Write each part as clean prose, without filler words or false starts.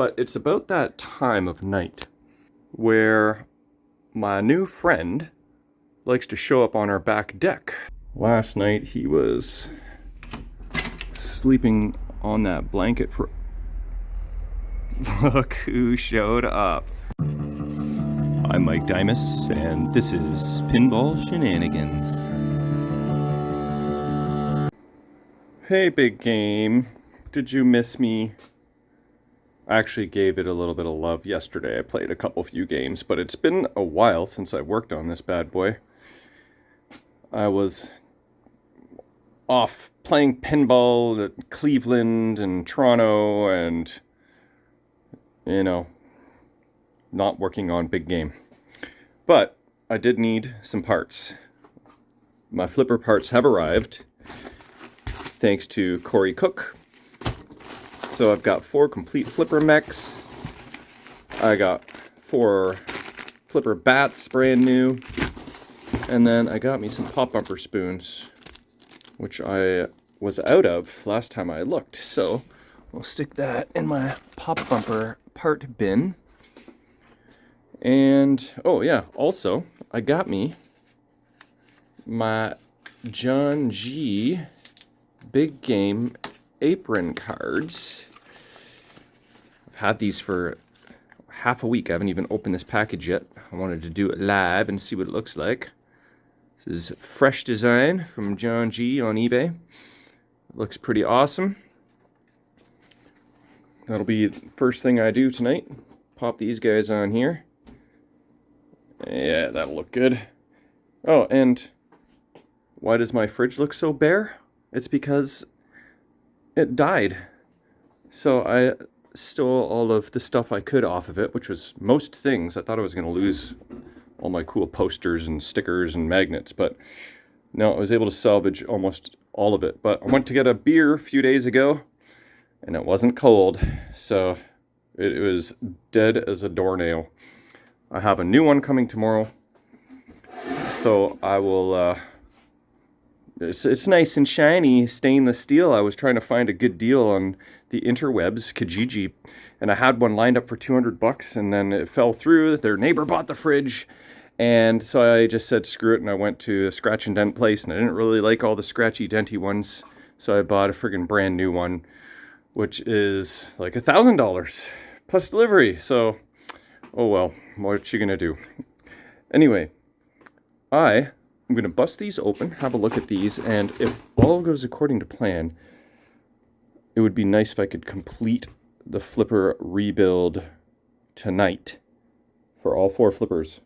But it's about that time of night where my new friend likes to show up on our back deck. Last night he was sleeping on that blanket for... Look who showed up. I'm Mike Dimas, and this is Pinball Shenanigans. Hey, Big Game. Did you miss me? I actually gave it a little bit of love yesterday. I played a few games, but it's been a while since I worked on this bad boy. I was off playing pinball at Cleveland and Toronto and, you know, not working on Big Game. But I did need some parts. My flipper parts have arrived, thanks to Corey Cook. So I've got 4 complete flipper mechs. I got 4 flipper bats, brand new. And then I got me some pop bumper spoons, which I was out of last time I looked. So we'll stick that in my pop bumper part bin. And, oh yeah, also, I got me my John G. Big Game apron cards. I've had these for half a week. I haven't even opened this package yet. I wanted to do it live and see what it looks like. This is fresh design from John G. on eBay. It looks pretty awesome. That'll be the first thing I do tonight. Pop these guys on here. Yeah, that'll look good. Oh, and why does my fridge look so bare? It's because it died. So I stole all of the stuff I could off of it, which was most things. I thought I was going to lose all my cool posters and stickers and magnets, but no, I was able to salvage almost all of it. But I went to get a beer a few days ago, and it wasn't cold, so it was dead as a doornail. I have a new one coming tomorrow, so I will, it's nice and shiny, stainless steel. I was trying to find a good deal on the interwebs, Kijiji, and I had one lined up for $200, and then it fell through. Their neighbor bought the fridge, and so I just said screw it, and I went to a scratch and dent place, and I didn't really like all the scratchy denty ones, so I bought a friggin' brand new one, which is like $1,000 plus delivery. So, oh well, what you gonna do? Anyway, I'm gonna bust these open, have a look at these, and if all goes according to plan, it would be nice if I could complete the flipper rebuild tonight for all 4 flippers.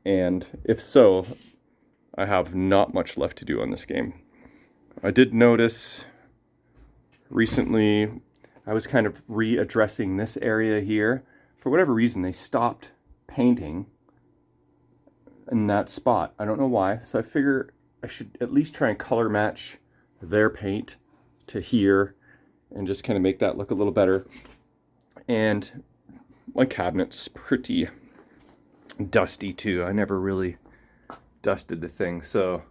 And if so, I have not much left to do on this game. I did notice recently I was kind of readdressing this area here. For whatever reason, they stopped painting in that spot. I don't know why. So I figure I should at least try and color match their paint to here and just kind of make that look a little better. And my cabinet's pretty dusty too. I never really dusted the thing, so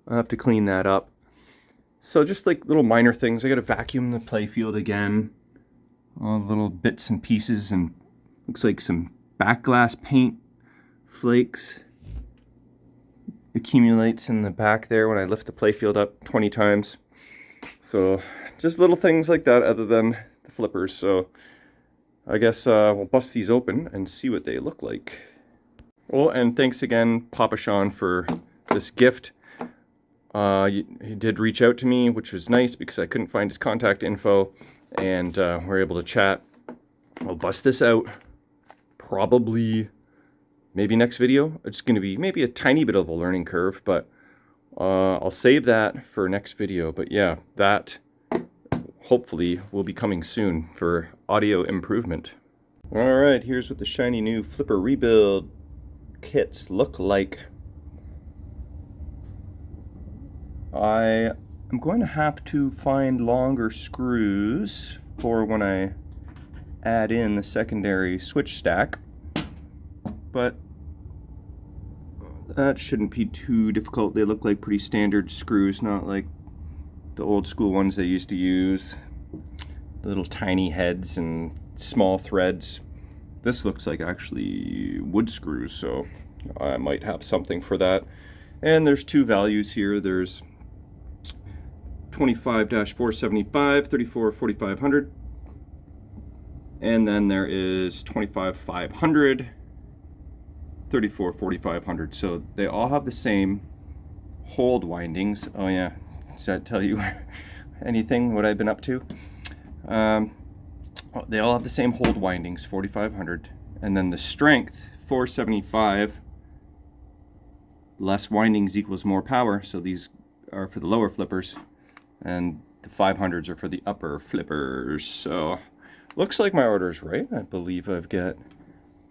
I'll have to clean that up. So just like little minor things. I gotta vacuum the playfield again. All the little bits and pieces, and looks like some back glass paint flakes accumulates in the back there when I lift the playfield up 20 times. So just little things like that other than the flippers. So I guess we'll bust these open and see what they look like. Well, and thanks again, Papa Sean, for this gift. He did reach out to me, which was nice because I couldn't find his contact info, and we're able to chat. I'll bust this out probably maybe next video. It's going to be maybe a tiny bit of a learning curve, but I'll save that for next video. But yeah, that hopefully will be coming soon for audio improvement. All right, here's what the shiny new flipper rebuild kits look like. I am going to have to find longer screws for when I add in the secondary switch stack, but that shouldn't be too difficult. They look like pretty standard screws, not like the old school ones they used to use. The little tiny heads and small threads. This looks like actually wood screws, so I might have something for that. And there's two values here. There's 25-475, 34-4500, and then there is 25-500, 34-4500. So they all have the same hold windings. Oh yeah, does that tell you anything what I've been up to? They all have the same hold windings, 4500, and then the strength, 475. Less windings equals more power, so these are for the lower flippers, and the 500s are for the upper flippers. So looks like my order is right. I believe I've got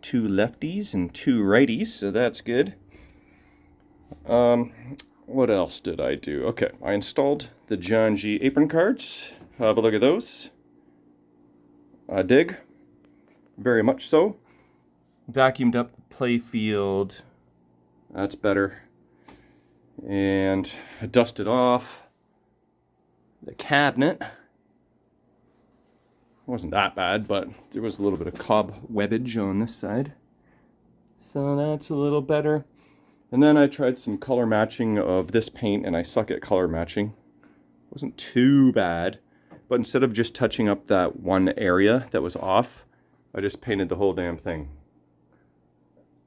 2 lefties and 2 righties, so that's good. What else did I do? Okay, I installed the John G apron cards. Have a look at those. I dig, very much so. Vacuumed up the Playfield. That's better. And I dusted off the cabinet. It wasn't that bad, but there was a little bit of cobwebbage on this side. So that's a little better. And then I tried some color matching of this paint, and I suck at color matching. It wasn't too bad, but instead of just touching up that one area that was off, I just painted the whole damn thing.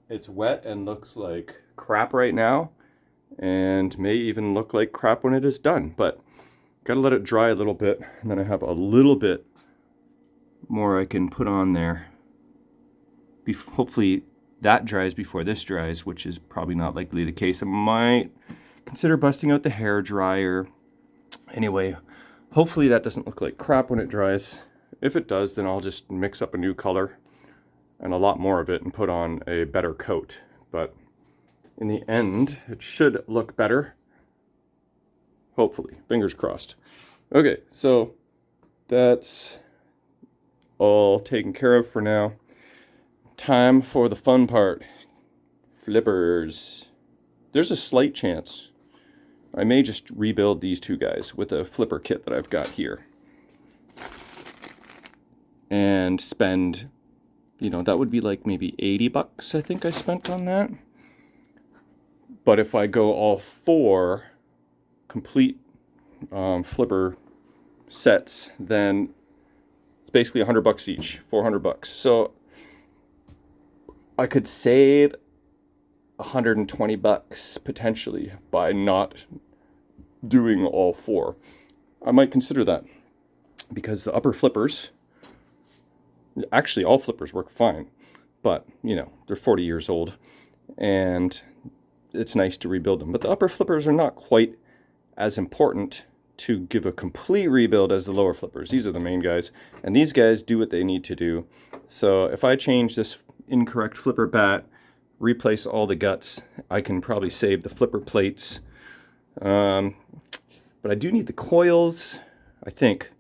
It's wet and looks like crap right now, and may even look like crap when it is done, but gotta let it dry a little bit, and then I have a little bit more I can put on there. Hopefully that dries before this dries, which is probably not likely the case. I might consider busting out the hair dryer. Anyway, hopefully that doesn't look like crap when it dries. If it does, then I'll just mix up a new color and a lot more of it and put on a better coat. But in the end, it should look better. Hopefully, fingers crossed. Okay, so that's all taken care of for now. Time for the fun part. Flippers. There's a slight chance I may just rebuild these two guys with a flipper kit that I've got here. And spend, you know, that would be like maybe 80 bucks I think I spent on that. But if I go all 4 complete flipper sets, then it's basically 100 bucks each, 400 bucks. So I could save 120 bucks potentially by not doing all 4. I might consider that, because the upper flippers, actually all flippers work fine, but you know, they're 40 years old and it's nice to rebuild them. But the upper flippers are not quite as important to give a complete rebuild as the lower flippers. These are the main guys, and these guys do what they need to do. So if I change this incorrect flipper bat, replace all the guts, I can probably save the flipper plates. But I do need the coils, I think.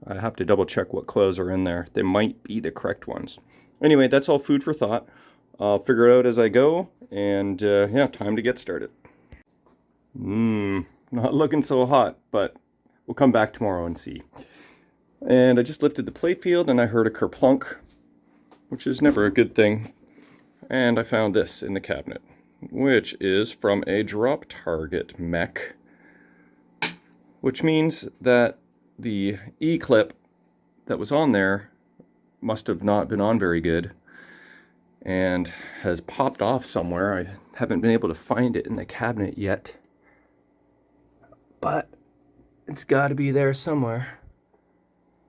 I have to double check what coils are in there. They might be the correct ones. Anyway, that's all food for thought. I'll figure it out as I go, and yeah, time to get started. Not looking so hot, but we'll come back tomorrow and see. And I just lifted the Playfield and I heard a kerplunk, which is never a good thing. And I found this in the cabinet, which is from a drop target mech, which means that the E-clip that was on there must have not been on very good and has popped off somewhere. I haven't been able to find it in the cabinet yet, but it's got to be there somewhere.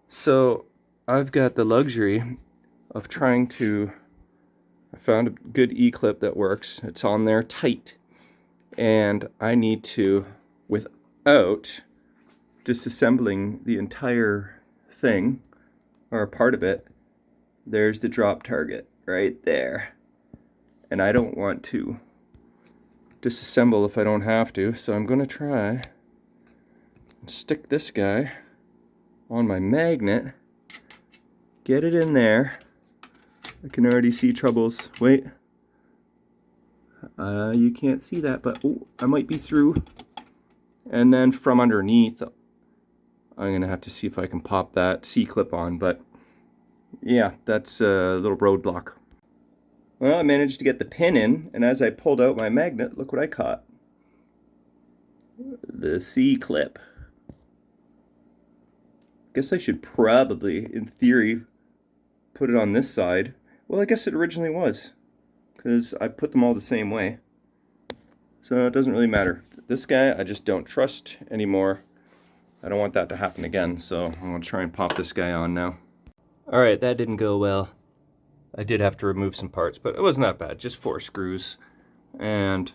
So I've got the luxury of trying to, I found a good E-clip that works. It's on there tight, and I need to, without disassembling the entire thing or a part of it, there's the drop target right there, and I don't want to disassemble if I don't have to, so I'm going to try and stick this guy on my magnet, get it in there. I can already see troubles. Wait, you can't see that, but oh, I might be through. And then from underneath, I'm gonna have to see if I can pop that C-clip on, but Yeah, that's a little roadblock. Well, I managed to get the pin in, and as I pulled out my magnet, look what I caught. The C-clip. Guess I should probably, in theory, put it on this side. Well, I guess it originally was, because I put them all the same way. So it doesn't really matter. This guy, I just don't trust anymore. I don't want that to happen again, so I'm going to try and pop this guy on now. Alright, that didn't go well. I did have to remove some parts, but it wasn't that bad. Just 4 screws. And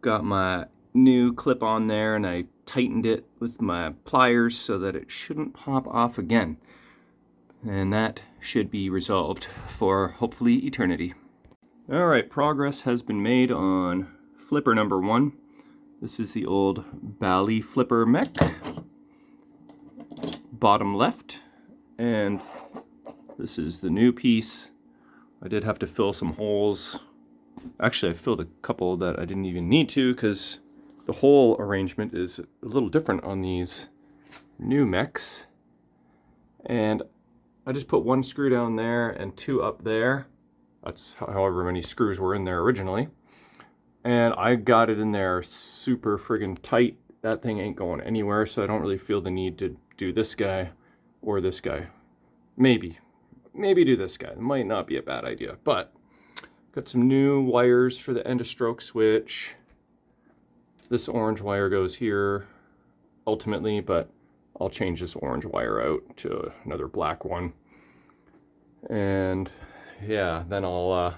got my new clip on there, and I tightened it with my pliers so that it shouldn't pop off again. And that should be resolved for hopefully eternity. Alright, progress has been made on flipper number 1. This is the old Bally flipper mech. Bottom left. And this is the new piece. I did have to fill some holes. Actually, I filled a couple that I didn't even need to, because the hole arrangement is a little different on these new mechs. And I just put 1 screw down there and 2 up there. That's however many screws were in there originally. And I got it in there super friggin' tight. That thing ain't going anywhere, so I don't really feel the need to do this guy or this guy. Maybe do this guy. It might not be a bad idea, but got some new wires for the end of stroke switch. This orange wire goes here ultimately, but I'll change this orange wire out to another black one. And yeah, then I'll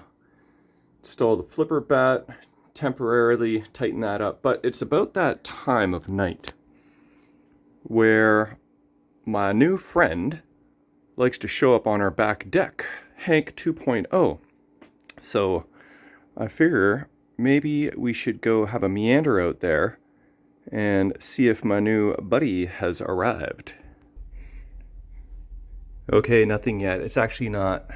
install the flipper bat, temporarily tighten that up. But it's about that time of night where my new friend likes to show up on our back deck, Hank 2.0. So I figure maybe we should go have a meander out there and see if my new buddy has arrived. Okay, nothing yet. It's actually not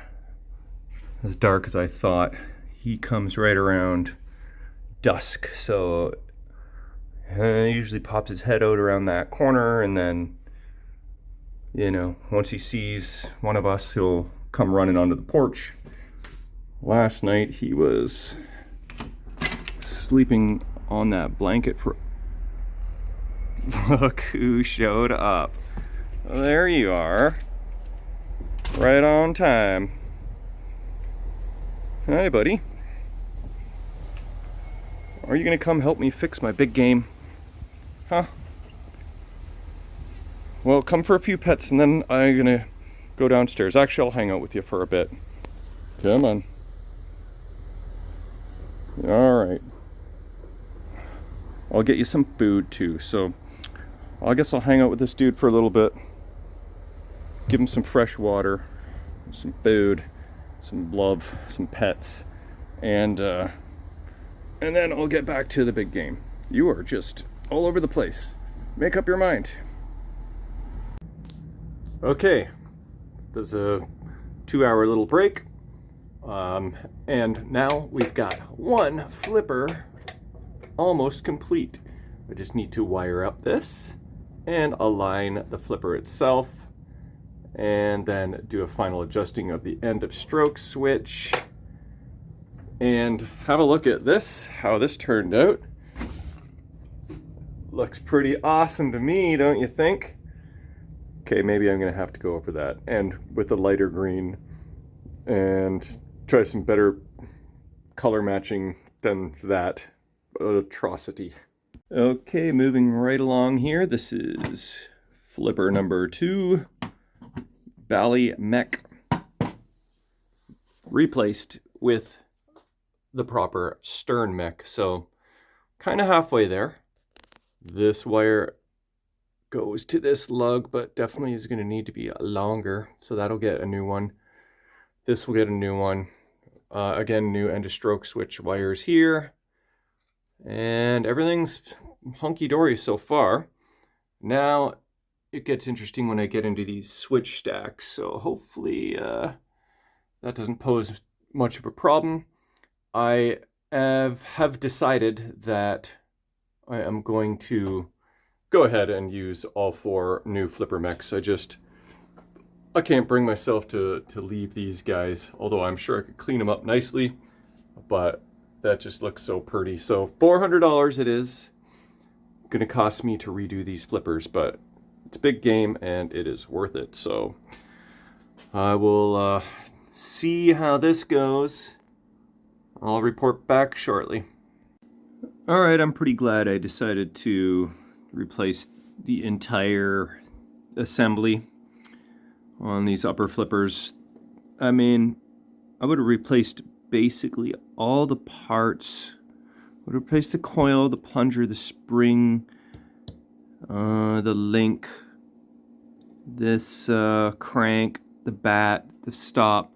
as dark as I thought. He comes right around dusk, so he usually pops his head out around that corner, and then, you know, once he sees one of us, he'll come running onto the porch. Last night he was sleeping on that blanket for... Look who showed up. There you are. Right on time. Hi, buddy. Are you gonna come help me fix my big game? Huh? Well, come for a few pets, and then I'm gonna go downstairs. Actually, I'll hang out with you for a bit. Come on. Alright. I'll get you some food too, so I guess I'll hang out with this dude for a little bit. Give him some fresh water, some food, some love, some pets, and then I'll get back to the big game. You are just all over the place. Make up your mind. Okay, there's a 2-hour little break. And now we've got 1 flipper almost complete. I just need to wire up this and align the flipper itself, and then do a final adjusting of the end of stroke switch, and have a look at this, how this turned out. Looks pretty awesome to me, don't you think? Okay, maybe I'm gonna have to go over that, and with a lighter green, and try some better color matching than that atrocity. Okay, moving right along here. This is flipper number 2, Bally mech, replaced with the proper stern mech. So kind of halfway there. This wire goes to this lug, but definitely is going to need to be longer, so that'll get a new one. This will get a new one. Again, new end of stroke switch wires here. And everything's hunky-dory so far. Now it gets interesting when I get into these switch stacks, so hopefully that doesn't pose much of a problem. I have decided that I am going to go ahead and use all 4 new flipper mechs. I just I can't bring myself to leave these guys, although I'm sure I could clean them up nicely, but that just looks so pretty. So $400 it is gonna cost me to redo these flippers, but it's big game and it is worth it. So I will see how this goes. I'll report back shortly. All right, I'm pretty glad I decided to replace the entire assembly on these upper flippers. I mean, I would have replaced basically all the parts. Would have replaced the coil, the plunger, the spring, the link, this crank, the bat, the stop,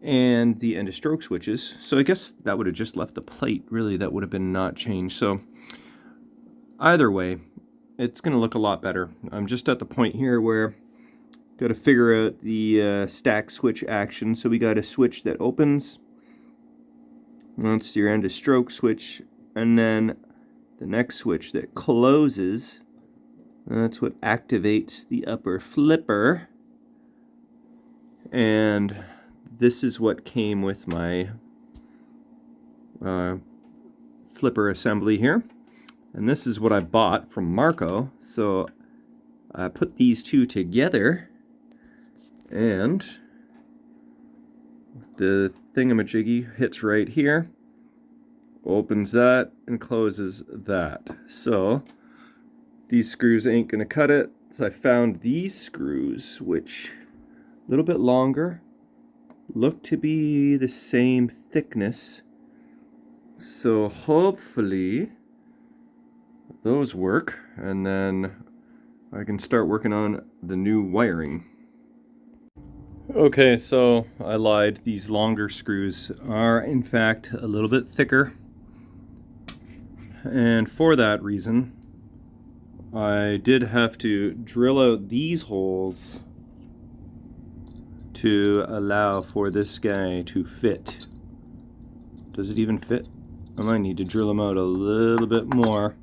and the end of stroke switches. So I guess that would have just left the plate, really. That would have been not changed. So either way, it's going to look a lot better. I'm just at the point here where got to figure out the stack switch action. So we got a switch that opens. That's your end of stroke switch, and then the next switch that closes. That's what activates the upper flipper. And this is what came with my flipper assembly here. And this is what I bought from Marco. So I put these two together, and the thingamajiggy hits right here, opens that, and closes that. So these screws ain't gonna cut it. So I found these screws, which a little bit longer, look to be the same thickness. So hopefully those work, and then I can start working on the new wiring. Okay, so I lied. These longer screws are in fact a little bit thicker, and for that reason I did have to drill out these holes to allow for this guy to fit. Does it even fit? I might need to drill them out a little bit more,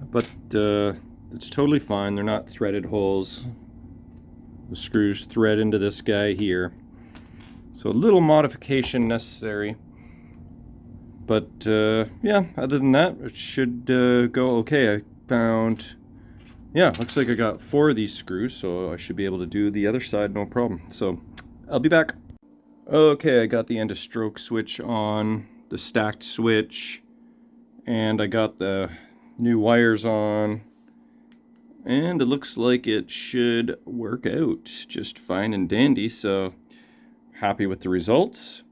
but it's totally fine. They're not threaded holes. The screws thread into this guy here, so a little modification necessary, but yeah, other than that it should go okay. I found, yeah, looks like I got 4 of these screws, so I should be able to do the other side no problem. So I'll be back. Okay, I got the end of stroke switch on, the stacked switch, and I got the new wires on, and it looks like it should work out just fine and dandy. So happy with the results.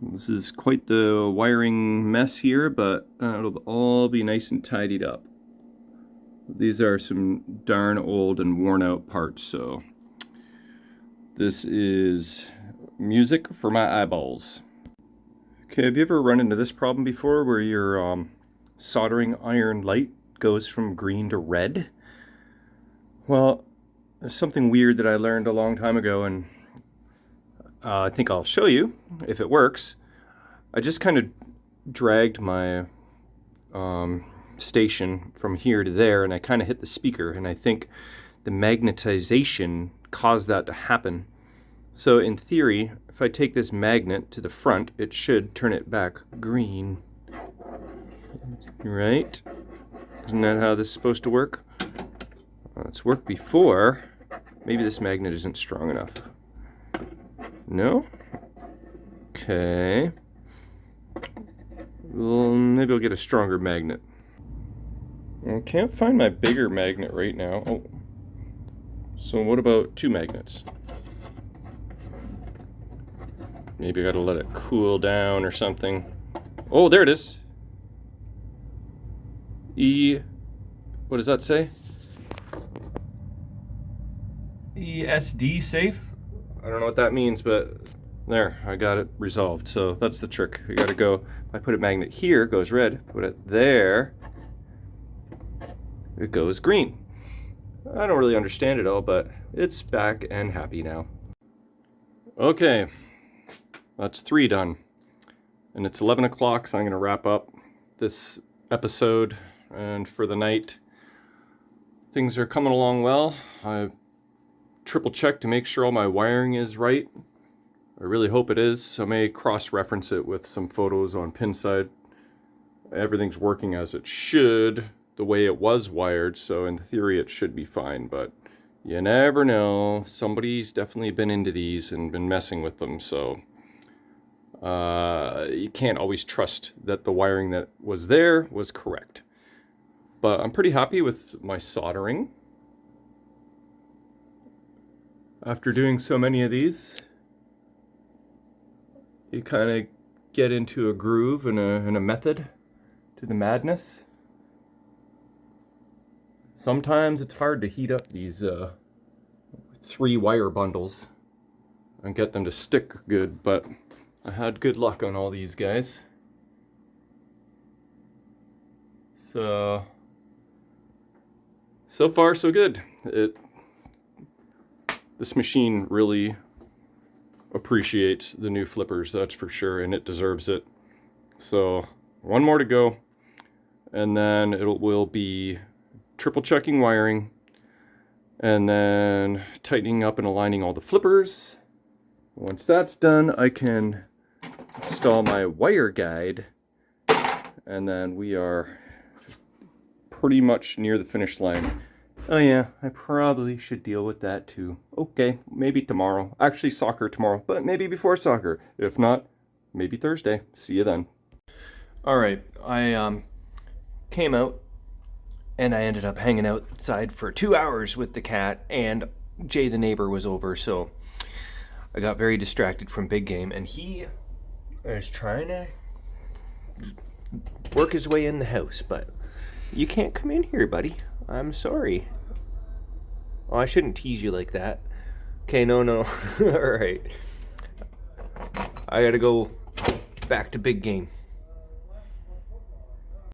This is quite the wiring mess here, but it'll all be nice and tidied up. These are some darn old and worn out parts, so this is music for my eyeballs. Okay, have you ever run into this problem before where your soldering iron light goes from green to red? Well, there's something weird that I learned a long time ago, and I think I'll show you if it works. I just kind of dragged my station from here to there, and I kind of hit the speaker, and I think the magnetization caused that to happen. So in theory, if I take this magnet to the front, it should turn it back green. Right? Isn't that how this is supposed to work? It's worked before. Maybe this magnet isn't strong enough. No? Okay. Well, maybe I'll get a stronger magnet. I can't find my bigger magnet right now. Oh. So what about 2 magnets? Maybe I gotta let it cool down or something. Oh, there it is. What does that say? ESD safe? I don't know what that means, but there, I got it resolved. So that's the trick. You gotta go, if I put a magnet here, it goes red. Put it there, it goes green. I don't really understand it all, but it's back and happy now. Okay, that's 3 done. And it's 11 o'clock, so I'm gonna wrap up this episode. And for the night, things are coming along well. I triple check to make sure all my wiring is right. I really hope it is. I may cross-reference it with some photos on Pinside. Everything's working as it should, the way it was wired, so in theory it should be fine, but you never know. Somebody's definitely been into these and been messing with them, so you can't always trust that the wiring that was there was correct. But I'm pretty happy with my soldering. After doing so many of these, you kind of get into a groove and a method to the madness. Sometimes it's hard to heat up these 3 wire bundles and get them to stick good, but I had good luck on all these guys. So far so good. This machine really appreciates the new flippers, that's for sure, and it deserves it. So 1 more to go, and then we'll be triple checking wiring, and then tightening up and aligning all the flippers. Once that's done, I can install my wire guide, and then we are pretty much near the finish line. Oh yeah, I probably should deal with that too. Okay, maybe tomorrow. Actually, soccer tomorrow, but maybe before soccer. If not, maybe Thursday. See you then. Alright, I came out and I ended up hanging outside for 2 hours with the cat, and Jay the neighbor was over, so I got very distracted from Big Game, and he is trying to work his way in the house, but you can't come in here, buddy. I'm sorry. Oh, I shouldn't tease you like that. Okay, no. Alright. I gotta go back to Big Game.